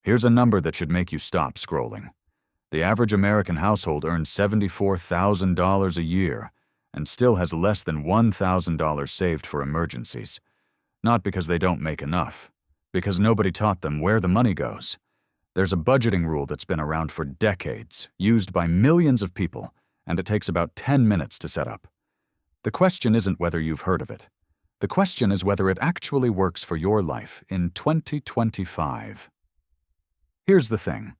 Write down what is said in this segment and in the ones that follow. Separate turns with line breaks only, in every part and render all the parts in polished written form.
Here's a number that should make you stop scrolling. The average American household earns $74,000 a year and still has less than $1,000 saved for emergencies. Not because they don't make enough, because nobody taught them where the money goes. There's a budgeting rule that's been around for decades, used by millions of people, and it takes about 10 minutes to set up. The question isn't whether you've heard of it. The question is whether it actually works for your life in 2025. Here's the thing.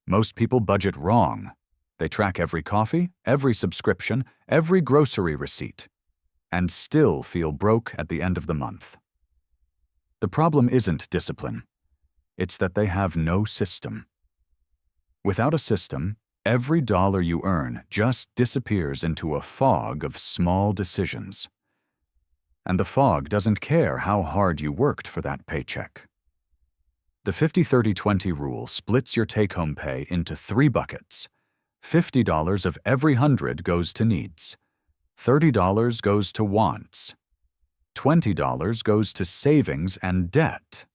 Most people budget wrong. They track every coffee, every subscription, every grocery receipt, and still feel broke at the end of the month. The problem isn't discipline. It's that they have no system. Without a system, every dollar you earn just disappears into a fog of small decisions. And the fog doesn't care how hard you worked for that paycheck. The 50-30-20 rule splits your take-home pay into 3 buckets. $50 of every 100 goes to needs. $30 goes to wants. $20 goes to savings and debt.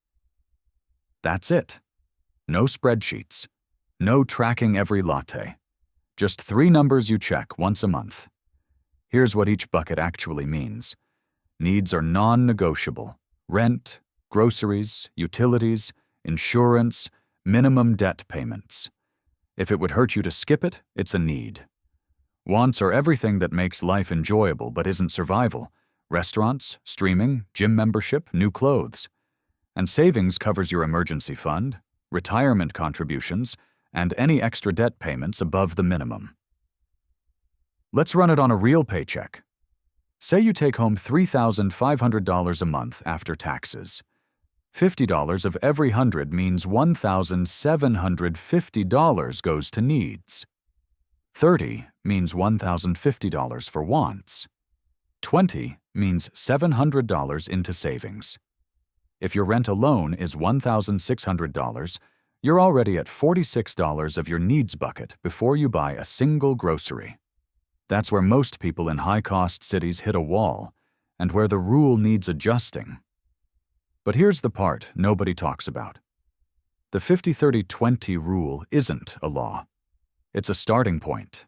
That's it. No spreadsheets. No tracking every latte. Just 3 numbers you check once a month. Here's what each bucket actually means. Needs are non-negotiable. Rent, groceries, utilities, insurance, minimum debt payments. If it would hurt you to skip it, it's a need. Wants are everything that makes life enjoyable but isn't survival. Restaurants, streaming, gym membership, new clothes. And savings covers your emergency fund, retirement contributions, and any extra debt payments above the minimum. Let's run it on a real paycheck. Say you take home $3,500 a month after taxes. $50 of every 100 means $1,750 goes to needs. 30 means $1,050 for wants. 20 means $700 into savings. If your rent alone is $1,600, you're already at $46 of your needs bucket before you buy a single grocery. That's where most people in high-cost cities hit a wall, and where the rule needs adjusting. But here's the part nobody talks about. The 50-30-20 rule isn't a law. It's a starting point.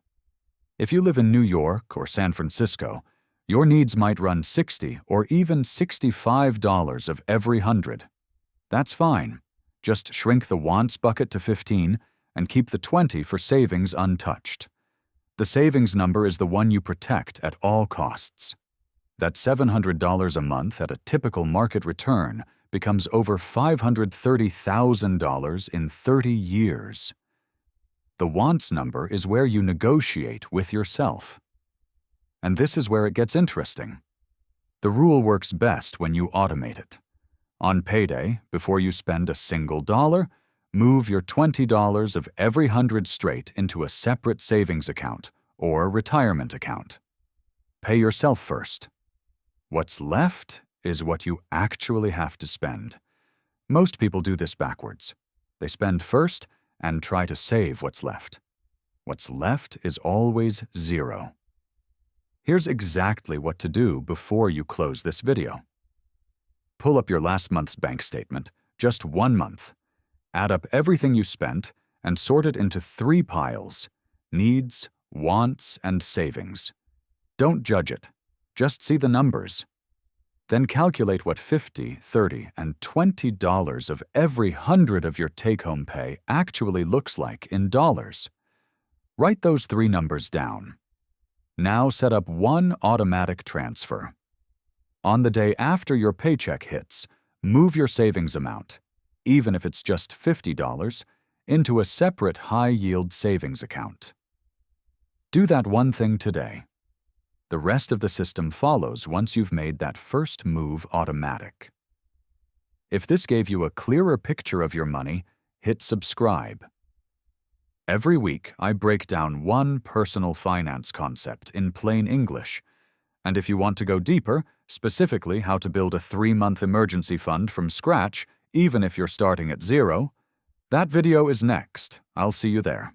If you live in New York or San Francisco, your needs might run $60 or even $65 of every 100. That's fine. Just shrink the wants bucket to 15 and keep the 20 for savings untouched. The savings number is the one you protect at all costs. That $700 a month at a typical market return becomes over $530,000 in 30 years. The wants number is where you negotiate with yourself. And this is where it gets interesting. The rule works best when you automate it. On payday, before you spend a single dollar, move your $20 of every 100 straight into a separate savings account or retirement account. Pay yourself first. What's left is what you actually have to spend. Most people do this backwards. They spend first and try to save what's left. What's left is always zero. Here's exactly what to do before you close this video. Pull up your last month's bank statement, just 1 month. Add up everything you spent and sort it into 3 piles: needs, wants, and savings. Don't judge it. Just see the numbers. Then calculate what $50, $30, and $20 of every 100 of your take-home pay actually looks like in dollars. Write those 3 numbers down. Now set up one automatic transfer. On the day after your paycheck hits, move your savings amount, even if it's just $50, into a separate high-yield savings account. Do that one thing today. The rest of the system follows once you've made that first move automatic. If this gave you a clearer picture of your money, hit subscribe. Every week, I break down one personal finance concept in plain English. And if you want to go deeper, specifically how to build a 3-month emergency fund from scratch, even if you're starting at 0, that video is next. I'll see you there.